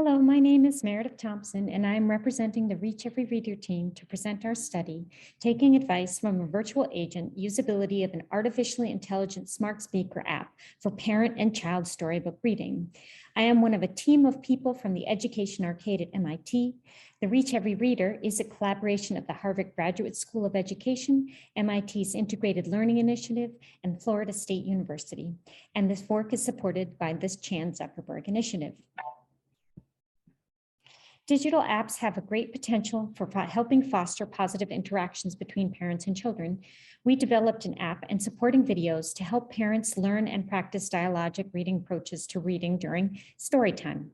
Hello, my name is Meredith Thompson, and I'm representing the Reach Every Reader team to present our study, Taking Advice from a Virtual Agent, Usability of an Artificially Intelligent Smart Speaker app for Parent and Child Storybook Reading. I am one of a team of people from the Education Arcade at MIT. The Reach Every Reader is a collaboration of the Harvard Graduate School of Education, MIT's Integrated Learning Initiative, and Florida State University. And this work is supported by this Chan Zuckerberg Initiative. Digital apps have a great potential for helping foster positive interactions between parents and children. We developed an app and supporting videos to help parents learn and practice dialogic reading approaches to reading during story time.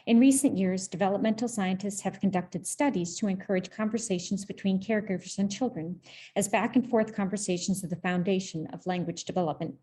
In recent years, developmental scientists have conducted studies to encourage conversations between caregivers and children, as back and forth conversations are the foundation of language development.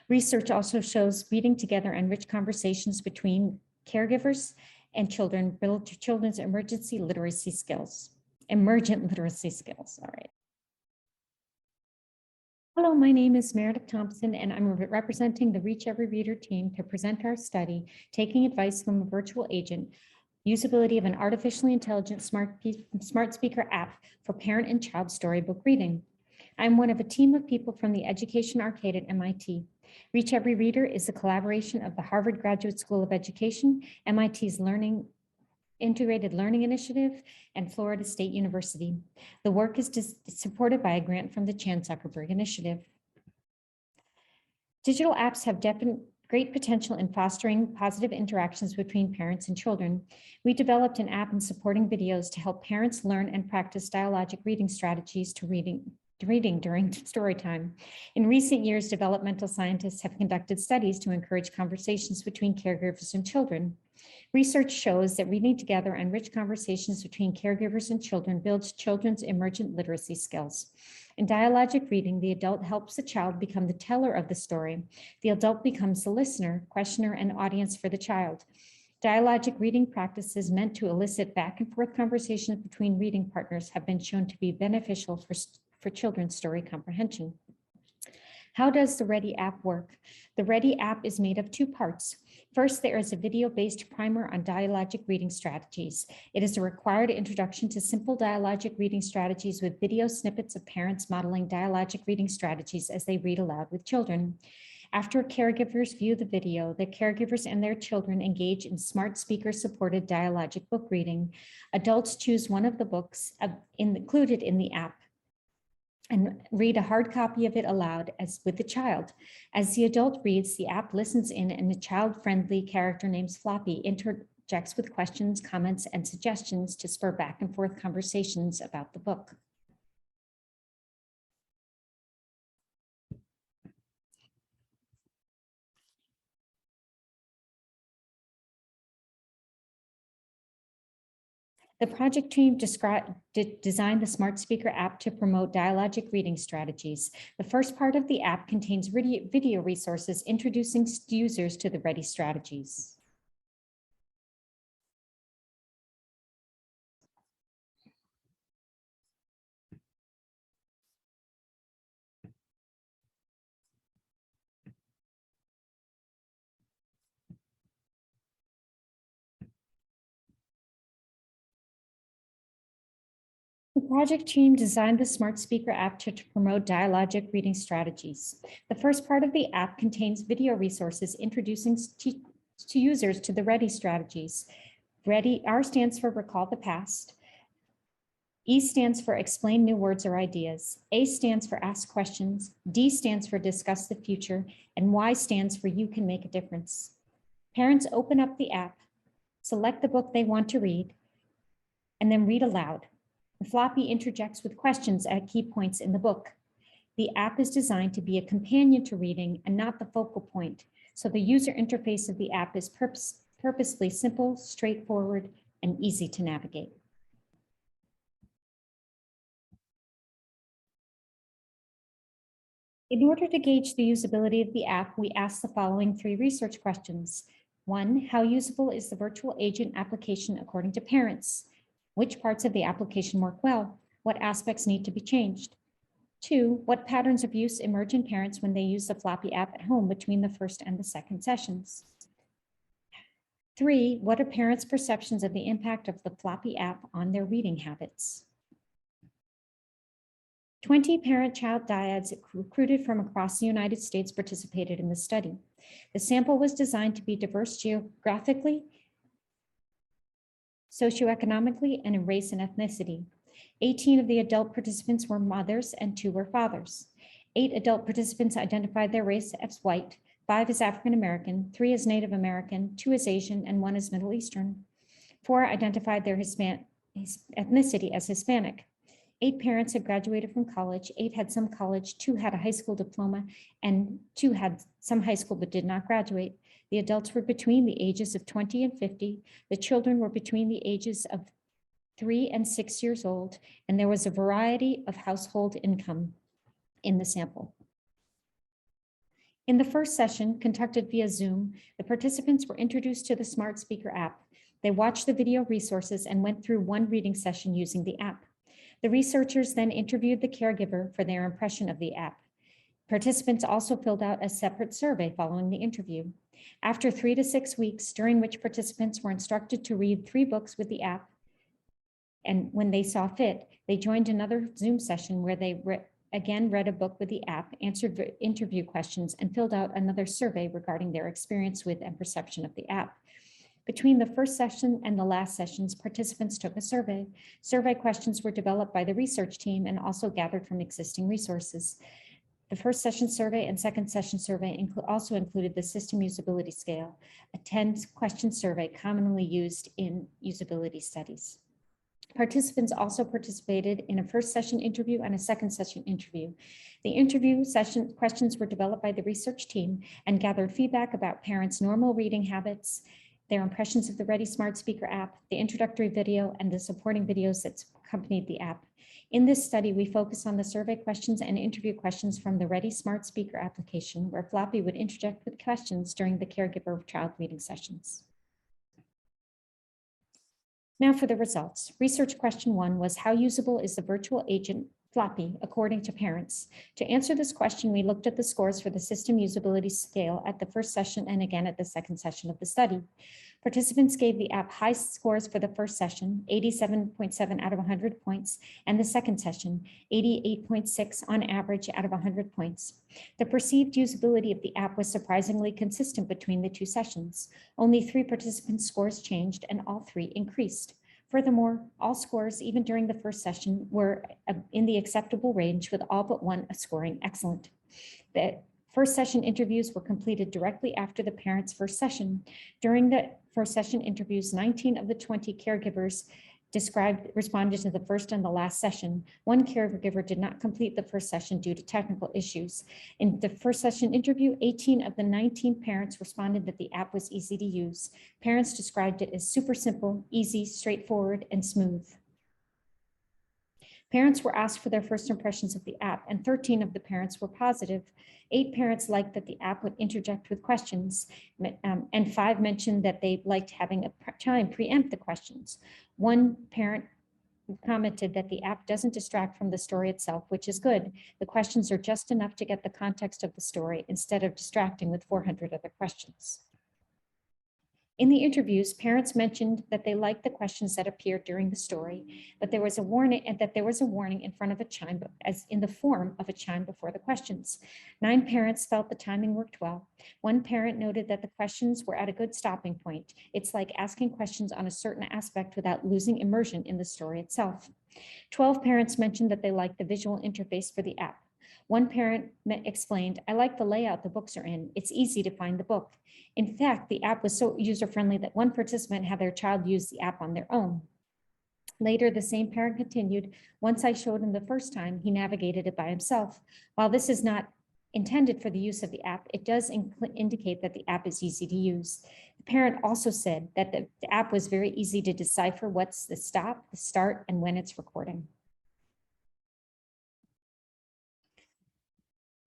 Research also shows reading together enrich conversations between caregivers and children build children's emergent literacy skills. All right. Hello, my name is Meredith Thompson, and I'm representing the Reach Every Reader team to present our study, Taking Advice from a Virtual Agent, Usability of an Artificially Intelligent Smart Speaker app for Parent and Child Storybook Reading. I'm one of a team of people from the Education Arcade at MIT. Reach Every Reader is a collaboration of the Harvard Graduate School of Education, MIT's Integrated Learning Initiative, and Florida State University. The work is supported by a grant from the Chan Zuckerberg Initiative. Digital apps have great potential in fostering positive interactions between parents and children. We developed an app and supporting videos to help parents learn and practice dialogic reading strategies to reading during story time. In recent years, developmental scientists have conducted studies to encourage conversations between caregivers and children. Research shows that reading together and rich conversations between caregivers and children builds children's emergent literacy skills. In dialogic reading, the adult helps the child become the teller of the story. The adult becomes the listener, questioner, and audience for the child. Dialogic reading practices meant to elicit back and forth conversations between reading partners have been shown to be beneficial for children's story comprehension. How does the READY app work? The READY app is made of two parts. First, there is a video-based primer on dialogic reading strategies. It is a required introduction to simple dialogic reading strategies with video snippets of parents modeling dialogic reading strategies as they read aloud with children. After caregivers view the video, the caregivers and their children engage in smart speaker-supported dialogic book reading. Adults choose one of the books included in the app and read a hard copy of it aloud as with the child. As the adult reads, the app listens in and a child-friendly character named Floppy interjects with questions, comments, and suggestions to spur back and forth conversations about the book. The project team designed the Smart Speaker app to promote dialogic reading strategies. The first part of the app contains video resources introducing users to the READY strategies. The project team designed the Smart Speaker app to promote dialogic reading strategies. The first part of the app contains video resources introducing users to the READY strategies. READY, R stands for Recall the Past. E stands for Explain New Words or Ideas. A stands for Ask Questions. D stands for Discuss the Future. And Y stands for You Can Make a Difference. Parents open up the app, select the book they want to read, and then read aloud. The Floppy interjects with questions at key points in the book. The app is designed to be a companion to reading and not the focal point, so the user interface of the app is purposely simple, straightforward, and easy to navigate. In order to gauge the usability of the app, we asked the following 3 research questions. 1, how usable is the virtual agent application according to parents? Which parts of the application work well? What aspects need to be changed? 2, what patterns of use emerge in parents when they use the Floppy app at home between the first and the second sessions? 3, what are parents' perceptions of the impact of the floppy app on their reading habits? 20 parent-child dyads recruited from across the United States participated in the study. The sample was designed to be diverse geographically, socioeconomically, and in race and ethnicity. 18 of the adult participants were mothers and 2 were fathers. 8 adult participants identified their race as white, 5 as African American, 3 as Native American, 2 as Asian, and 1 as Middle Eastern. 4 identified their ethnicity as Hispanic. 8 parents had graduated from college, 8 had some college, 2 had a high school diploma, and 2 had some high school but did not graduate. The adults were between the ages of 20 and 50. The children were between the ages of 3 and 6 years old, and there was a variety of household income in the sample. In the first session, conducted via Zoom, the participants were introduced to the Smart Speaker app. They watched the video resources and went through one reading session using the app. The researchers then interviewed the caregiver for their impression of the app. Participants also filled out a separate survey following the interview. After 3 to 6 weeks, during which participants were instructed to read 3 books with the app, and when they saw fit, they joined another Zoom session where they again read a book with the app, answered interview questions, and filled out another survey regarding their experience with and perception of the app. Between the first session and the last sessions, participants took a survey. Survey questions were developed by the research team and also gathered from existing resources. The first session survey and second session survey also included the system usability scale, a 10-question survey commonly used in usability studies. Participants also participated in a first session interview and a second session interview. The interview session questions were developed by the research team and gathered feedback about parents' normal reading habits, their impressions of the Ready Smart Speaker app, the introductory video, and the supporting videos that accompanied the app. In this study, we focus on the survey questions and interview questions from the Ready Smart Speaker application, where Floppy would interject with questions during the caregiver child reading sessions. Now for the results. Research question 1 was, how usable is the virtual agent Floppy according to parents? To answer this question, we looked at the scores for the system usability scale at the first session and again at the second session of the study. Participants gave the app high scores for the first session, 87.7 out of 100 points, and the second session, 88.6 on average out of 100 points. The perceived usability of the app was surprisingly consistent between the 2 sessions. Only 3 participants' scores changed and all 3 increased. Furthermore, all scores, even during the first session, were in the acceptable range, with all but 1 scoring excellent. The first session interviews were completed directly after the parents' first session. During the first session interviews, 19 of the 20 caregivers responded to the first and the last session. 1 caregiver did not complete the first session due to technical issues. In the first session interview, 18 of the 19 parents responded that the app was easy to use. Parents described it as super simple, easy, straightforward, and smooth. Parents were asked for their first impressions of the app, and 13 of the parents were positive. 8 parents liked that the app would interject with questions, and 5 mentioned that they liked having a chime preempt the questions. 1 parent commented that the app doesn't distract from the story itself, which is good. The questions are just enough to get the context of the story instead of distracting with 400 other questions. In the interviews, parents mentioned that they liked the questions that appeared during the story, but there was a warning in front of a chime, as in the form of a chime before the questions. 9 parents felt the timing worked well. 1 parent noted that the questions were at a good stopping point. It's like asking questions on a certain aspect without losing immersion in the story itself. 12 parents mentioned that they liked the visual interface for the app. 1 parent explained, I like the layout the books are in. It's easy to find the book. In fact, the app was so user-friendly that 1 participant had their child use the app on their own. Later, the same parent continued, once I showed him the first time, he navigated it by himself. While this is not intended for the use of the app, it does indicate that the app is easy to use. The parent also said that the app was very easy to decipher what's the stop, the start, and when it's recording.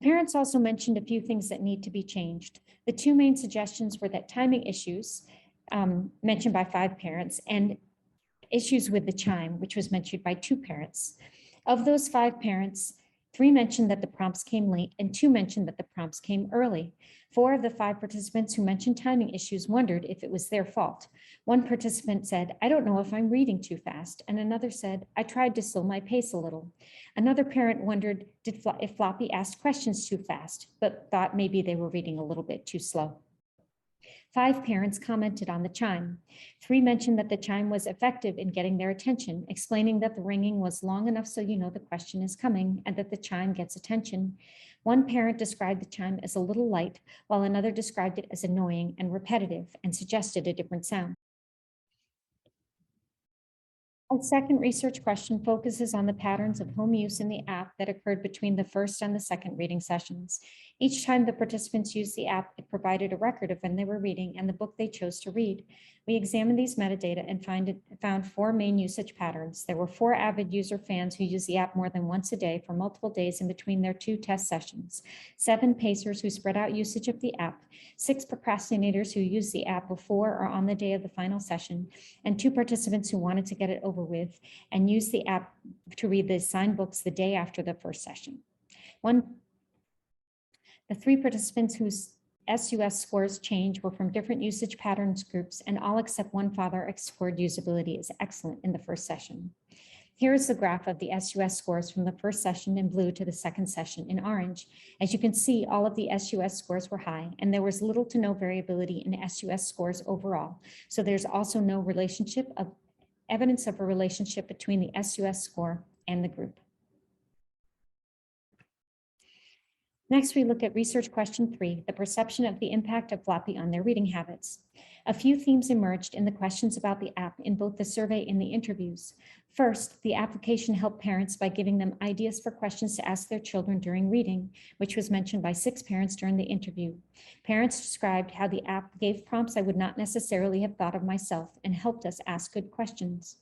Parents also mentioned a few things that need to be changed. The 2 main suggestions were that timing issues, mentioned by 5 parents, and issues with the chime, which was mentioned by 2 parents. Of those 5 parents, 3 mentioned that the prompts came late, and 2 mentioned that the prompts came early. 4 of the 5 participants who mentioned timing issues wondered if it was their fault. One participant said, "I don't know if I'm reading too fast," and another said, "I tried to slow my pace a little." Another parent wondered if Floppy asked questions too fast, but thought maybe they were reading a little bit too slow. 5 parents commented on the chime. 3 mentioned that the chime was effective in getting their attention, explaining that the ringing was long enough so you know the question is coming and that the chime gets attention. One parent described the chime as a little light, while another described it as annoying and repetitive and suggested a different sound. A second research question focuses on the patterns of home use in the app that occurred between the first and the second reading sessions. Each time the participants used the app, it provided a record of when they were reading and the book they chose to read. We examined these metadata and found 4 main usage patterns. There were 4 avid user fans who used the app more than once a day for multiple days in between their 2 test sessions, 7 pacers who spread out usage of the app, 6 procrastinators who used the app before or on the day of the final session, and 2 participants who wanted to get it over with and use the app to read the assigned books the day after the first session. The 3 participants whose SUS scores change were from different usage patterns groups, and all except one father scored usability as excellent in the first session. Here is the graph of the SUS scores from the first session in blue to the second session in orange. As you can see, all of the SUS scores were high, and there was little to no variability in SUS scores overall. So there's also no evidence of a relationship between the SUS score and the group. Next, we look at research question 3, the perception of the impact of Floppy on their reading habits. A few themes emerged in the questions about the app in both the survey and the interviews. First, the application helped parents by giving them ideas for questions to ask their children during reading, which was mentioned by 6 parents during the interview. Parents described how the app gave prompts I would not necessarily have thought of myself and helped us ask good questions.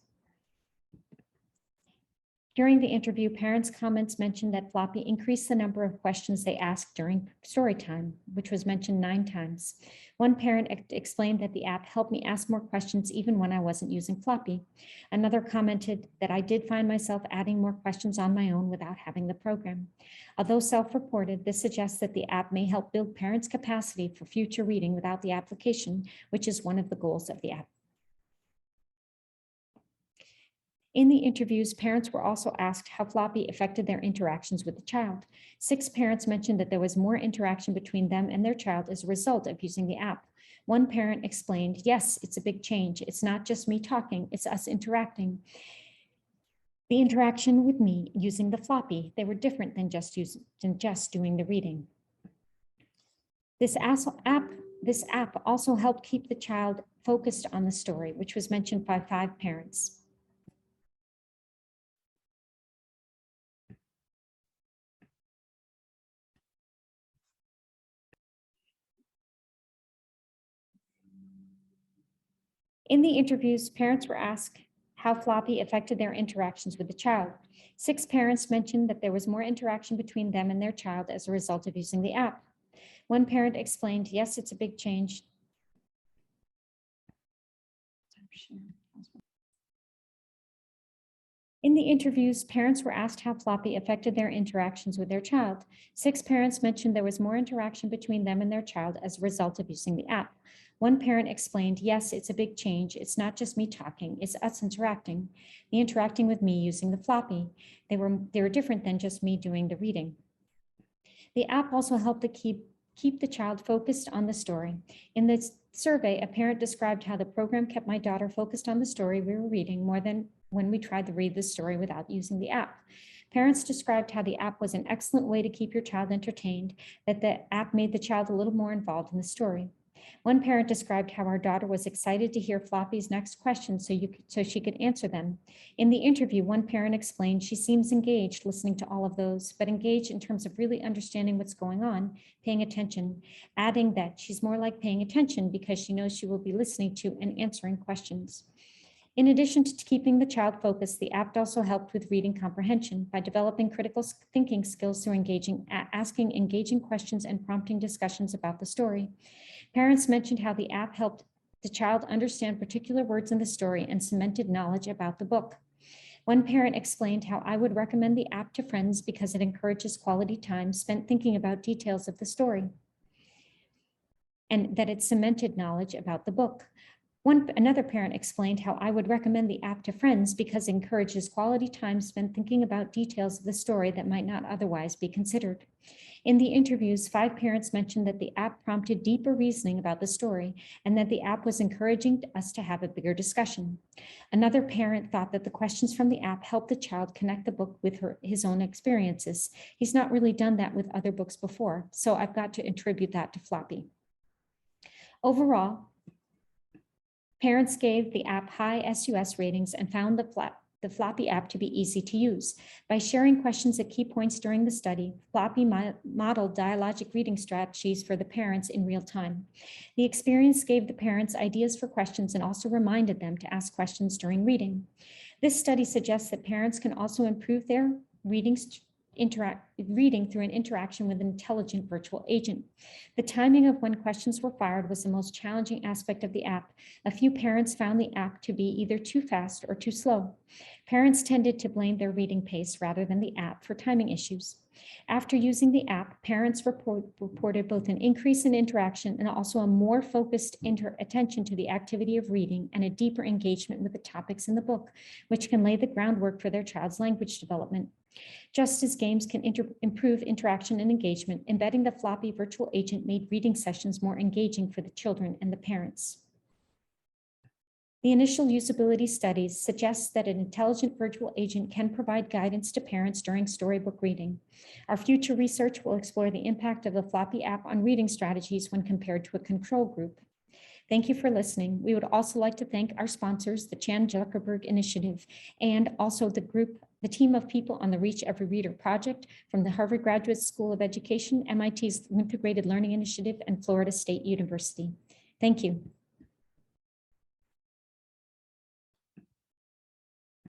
During the interview, parents' comments mentioned that Floppy increased the number of questions they asked during story time, which was mentioned 9 times. One parent explained that the app helped me ask more questions even when I wasn't using Floppy. Another commented that I did find myself adding more questions on my own without having the program. Although self-reported, this suggests that the app may help build parents' capacity for future reading without the application, which is one of the goals of the app. In the interviews, parents were also asked how Floppy affected their interactions with the child. 6 parents mentioned that there was more interaction between them and their child as a result of using the app. One parent explained, "Yes, it's a big change. It's not just me talking, it's us interacting. The interaction with me using the Floppy, they were different than just doing the reading." This app also helped keep the child focused on the story, which was mentioned by 5 parents. In the interviews, parents were asked how Floppy affected their interactions with the child. 6 parents mentioned that there was more interaction between them and their child as a result of using the app. One parent explained, "Yes, it's a big change." In the interviews, parents were asked how Floppy affected their interactions with their child. 6 parents mentioned there was more interaction between them and their child as a result of using the app. One parent explained, "Yes, it's a big change. It's not just me talking, it's us interacting. The interacting with me using the Floppy. They were different than just me doing the reading." The app also helped to keep the child focused on the story. In this survey, a parent described how the program kept my daughter focused on the story we were reading more than when we tried to read the story without using the app. Parents described how the app was an excellent way to keep your child entertained, that the app made the child a little more involved in the story. One parent described how our daughter was excited to hear Floppy's next questions so she could answer them. In the interview, one parent explained she seems engaged listening to all of those, but engaged in terms of really understanding what's going on, paying attention, adding that she's more like paying attention because she knows she will be listening to and answering questions. In addition to keeping the child focused, the app also helped with reading comprehension by developing critical thinking skills through asking engaging questions and prompting discussions about the story. Parents mentioned how the app helped the child understand particular words in the story and cemented knowledge about the book. One parent explained how I would recommend the app to friends because it encourages quality time spent thinking about details of the story, and that it cemented knowledge about the book. Another parent explained how I would recommend the app to friends because it encourages quality time spent thinking about details of the story that might not otherwise be considered. In the interviews, 5 parents mentioned that the app prompted deeper reasoning about the story and that the app was encouraging us to have a bigger discussion. Another parent thought that the questions from the app helped the child connect the book with his own experiences. He's not really done that with other books before, so I've got to attribute that to Floppy. Overall, parents gave the app high SUS ratings and found the Floppy app to be easy to use. By sharing questions at key points during the study, Floppy modeled dialogic reading strategies for the parents in real time. The experience gave the parents ideas for questions and also reminded them to ask questions during reading. This study suggests that parents can also improve their reading through an interaction with an intelligent virtual agent. The timing of when questions were fired was the most challenging aspect of the app. A few parents found the app to be either too fast or too slow. Parents tended to blame their reading pace rather than the app for timing issues. After using the app, parents reported both an increase in interaction and also a more focused attention to the activity of reading and a deeper engagement with the topics in the book, which can lay the groundwork for their child's language development. Just as games can improve interaction and engagement, embedding the Floppy virtual agent made reading sessions more engaging for the children and the parents. The initial usability studies suggest that an intelligent virtual agent can provide guidance to parents during storybook reading. Our future research will explore the impact of the Floppy app on reading strategies when compared to a control group. Thank you for listening. We would also like to thank our sponsors, the Chan Zuckerberg Initiative, and also the team of people on the Reach Every Reader project from the Harvard Graduate School of Education, MIT's Integrated Learning Initiative, and Florida State University. Thank you.